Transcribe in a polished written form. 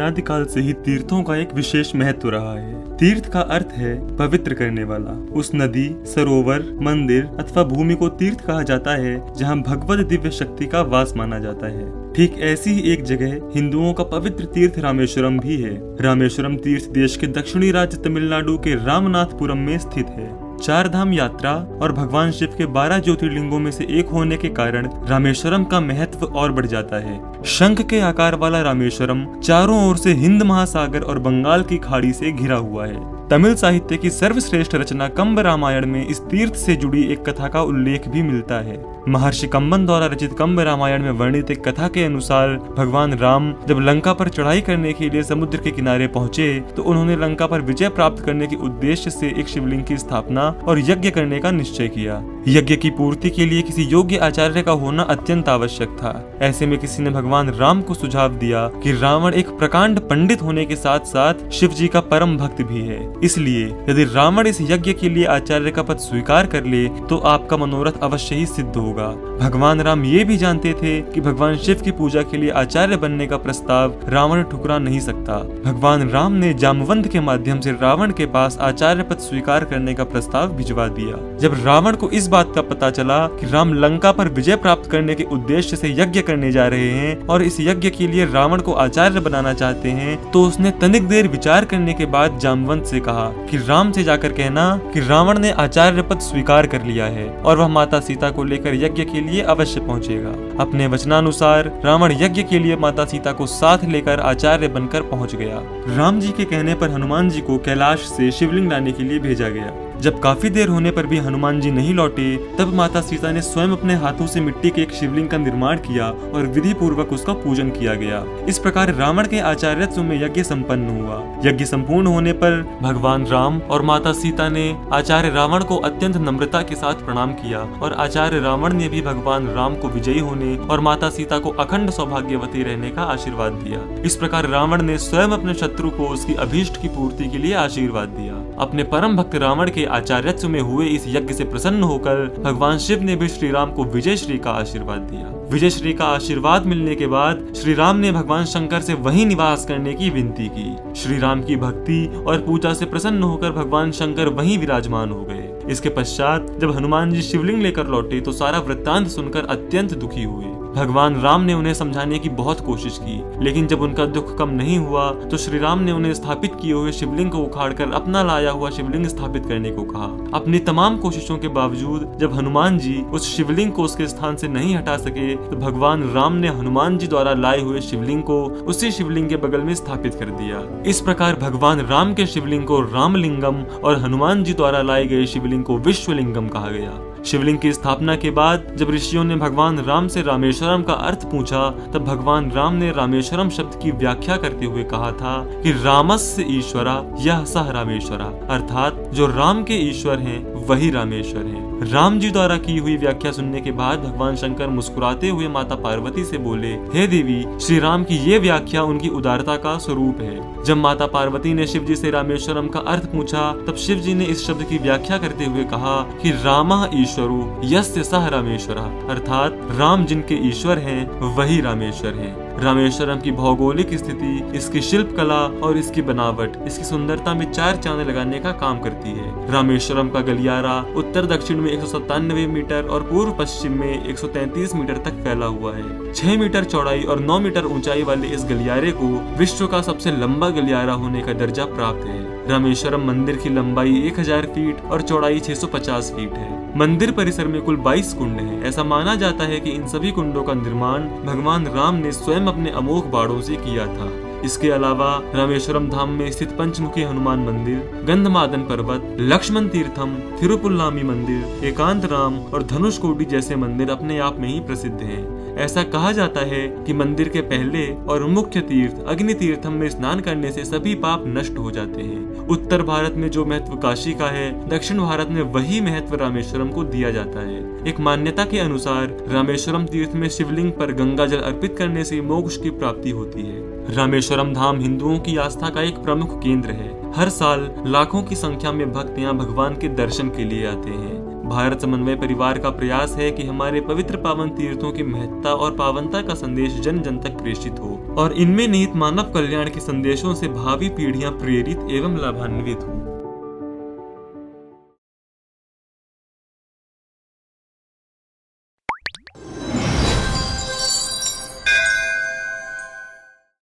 अनादिकाल से ही तीर्थों का एक विशेष महत्व रहा है। तीर्थ का अर्थ है पवित्र करने वाला। उस नदी, सरोवर, मंदिर अथवा भूमि को तीर्थ कहा जाता है जहाँ भगवत दिव्य शक्ति का वास माना जाता है। ठीक ऐसी ही एक जगह हिंदुओं का पवित्र तीर्थ रामेश्वरम भी है। रामेश्वरम तीर्थ देश के दक्षिणी राज्य तमिलनाडु के रामनाथपुरम में स्थित है। 4 धाम यात्रा और भगवान शिव के 12 ज्योतिर्लिंगों में से एक होने के कारण रामेश्वरम का महत्व और बढ़ जाता है। शंख के आकार वाला रामेश्वरम चारों ओर से हिंद महासागर और बंगाल की खाड़ी से घिरा हुआ है। तमिल साहित्य की सर्वश्रेष्ठ रचना कंब रामायण में इस तीर्थ से जुड़ी एक कथा का उल्लेख भी मिलता है। महर्षि कंबन द्वारा रचित कंब रामायण में वर्णित एक कथा के अनुसार भगवान राम जब लंका पर चढ़ाई करने के लिए समुद्र के किनारे पहुंचे तो उन्होंने लंका पर विजय प्राप्त करने के उद्देश्य से एक शिवलिंग की स्थापना और यज्ञ करने का निश्चय किया। यज्ञ की पूर्ति के लिए किसी योग्य आचार्य का होना अत्यंत आवश्यक था। ऐसे में किसी ने भगवान राम को सुझाव दिया कि रावण एक प्रकांड पंडित होने के साथ साथ शिव जी का परम भक्त भी है, इसलिए यदि रावण इस यज्ञ के लिए आचार्य का पद स्वीकार कर ले तो आपका मनोरथ अवश्य ही सिद्ध होगा। भगवान राम ये भी जानते थे कि भगवान शिव की पूजा के लिए आचार्य बनने का प्रस्ताव रावण ठुकरा नहीं सकता। भगवान राम ने जामवंत के माध्यम से रावण के पास आचार्य पद स्वीकार करने का प्रस्ताव भिजवा दिया। जब रावण को इस बात का पता चला कि राम लंका पर विजय प्राप्त करने के उद्देश्य से यज्ञ करने जा रहे हैं और इस यज्ञ के लिए रावण को आचार्य बनाना चाहते हैं, तो उसने तनिक देर विचार करने के बाद जामवंत से कहा कि राम से जाकर कहना कि रावण ने आचार्य पद स्वीकार कर लिया है और वह माता सीता को लेकर यज्ञ के लिए अवश्य पहुंचेगा। अपने वचनानुसार रावण यज्ञ के लिए माता सीता को साथ लेकर आचार्य बनकर पहुंच गया। राम जी के कहने पर हनुमान जी को कैलाश से शिवलिंग लाने के लिए भेजा गया। जब काफी देर होने पर भी हनुमान जी नहीं लौटे, तब माता सीता ने स्वयं अपने हाथों से मिट्टी के एक शिवलिंग का निर्माण किया और विधि पूर्वक उसका पूजन किया गया। इस प्रकार रावण के आचार्यत्व में यज्ञ संपन्न हुआ। यज्ञ संपूर्ण होने पर भगवान राम और माता सीता ने आचार्य रावण को अत्यंत नम्रता के साथ प्रणाम किया और आचार्य रावण ने भी भगवान राम को विजयी होने और माता सीता को अखंड सौभाग्यवती रहने का आशीर्वाद दिया। इस प्रकार रावण ने स्वयं अपने शत्रु को उसकी अभीष्ट की पूर्ति के लिए आशीर्वाद दिया। अपने परम भक्त रावण के आचार्यत्व में हुए इस यज्ञ से प्रसन्न होकर भगवान शिव ने भी श्री राम को विजय श्री का आशीर्वाद दिया। विजय श्री का आशीर्वाद मिलने के बाद श्री राम ने भगवान शंकर से वहीं निवास करने की विनती की। श्री राम की भक्ति और पूजा से प्रसन्न होकर भगवान शंकर वहीं विराजमान हो गए। इसके पश्चात जब हनुमान जी शिवलिंग लेकर लौटे तो सारा वृत्तांत सुनकर अत्यंत दुखी हुए। भगवान राम ने उन्हें समझाने की बहुत कोशिश की, लेकिन जब उनका दुख कम नहीं हुआ तो श्री राम ने उन्हें स्थापित किए हुए शिवलिंग को उखाड़कर अपना लाया हुआ शिवलिंग स्थापित करने को कहा। अपनी तमाम कोशिशों के बावजूद जब हनुमान जी उस शिवलिंग को उसके स्थान से नहीं हटा सके तो भगवान राम ने हनुमान जी द्वारा लाए हुए शिवलिंग को उसी शिवलिंग के बगल में स्थापित कर दिया। इस प्रकार भगवान राम के शिवलिंग को रामलिंगम और हनुमान जी द्वारा लाए गए शिवलिंग को विश्वलिंगम कहा गया। शिवलिंग की स्थापना के बाद जब ऋषियों ने भगवान राम से रामेश्वरम का अर्थ पूछा, तब भगवान राम ने रामेश्वरम शब्द की व्याख्या करते हुए कहा था कि रामस्य ईश्वरा यह सह रामेश्वरा, अर्थात जो राम के ईश्वर हैं वही रामेश्वर हैं। राम जी द्वारा की हुई व्याख्या सुनने के बाद भगवान शंकर मुस्कुराते हुए माता पार्वती से बोले, हे देवी, श्री राम की ये व्याख्या उनकी उदारता का स्वरूप है। जब माता पार्वती ने शिव जी से रामेश्वरम का अर्थ पूछा, तब शिव जी ने इस शब्द की व्याख्या करते हुए कहा कि रामः ईश्वरो यस्य सह रामेश्वरा, अर्थात राम जिनके ईश्वर हैं वही रामेश्वर हैं। रामेश्वरम की भौगोलिक स्थिति, इसकी शिल्प कला और इसकी बनावट इसकी सुंदरता में 4 चांद लगाने का काम करती है। रामेश्वरम का गलियारा उत्तर दक्षिण में 197 मीटर और पूर्व पश्चिम में 133 मीटर तक फैला हुआ है। 6 मीटर चौड़ाई और 9 मीटर ऊंचाई वाले इस गलियारे को विश्व का सबसे लंबा गलियारा होने का दर्जा प्राप्त है। रामेश्वरम मंदिर की लंबाई 1000 फीट और चौड़ाई 650 फीट है। मंदिर परिसर में कुल 22 कुंड हैं। ऐसा माना जाता है कि इन सभी कुंडों का निर्माण भगवान राम ने स्वयं अपने अमोघ बाणों से किया था। इसके अलावा रामेश्वरम धाम में स्थित पंचमुखी हनुमान मंदिर, गंधमादन पर्वत, लक्ष्मण तीर्थम, थिरुपुल्लामी मंदिर, एकांत राम और धनुषकोटि जैसे मंदिर अपने आप में ही प्रसिद्ध हैं। ऐसा कहा जाता है कि मंदिर के पहले और मुख्य तीर्थ अग्नि तीर्थम में स्नान करने से सभी पाप नष्ट हो जाते हैं। उत्तर भारत में जो महत्व काशी का है, दक्षिण भारत में वही महत्व रामेश्वरम को दिया जाता है। एक मान्यता के अनुसार रामेश्वरम तीर्थ में शिवलिंग पर गंगा जल अर्पित करने से मोक्ष की प्राप्ति होती है। रामेश्वरम धाम हिंदुओं की आस्था का एक प्रमुख केंद्र है। हर साल लाखों की संख्या में भक्त यहाँ भगवान के दर्शन के लिए आते हैं। भारत समन्वय परिवार का प्रयास है कि हमारे पवित्र पावन तीर्थों की महत्ता और पावनता का संदेश जन जन तक प्रेषित हो और इनमें निहित मानव कल्याण के संदेशों से भावी पीढ़ियां प्रेरित एवं लाभान्वित हो।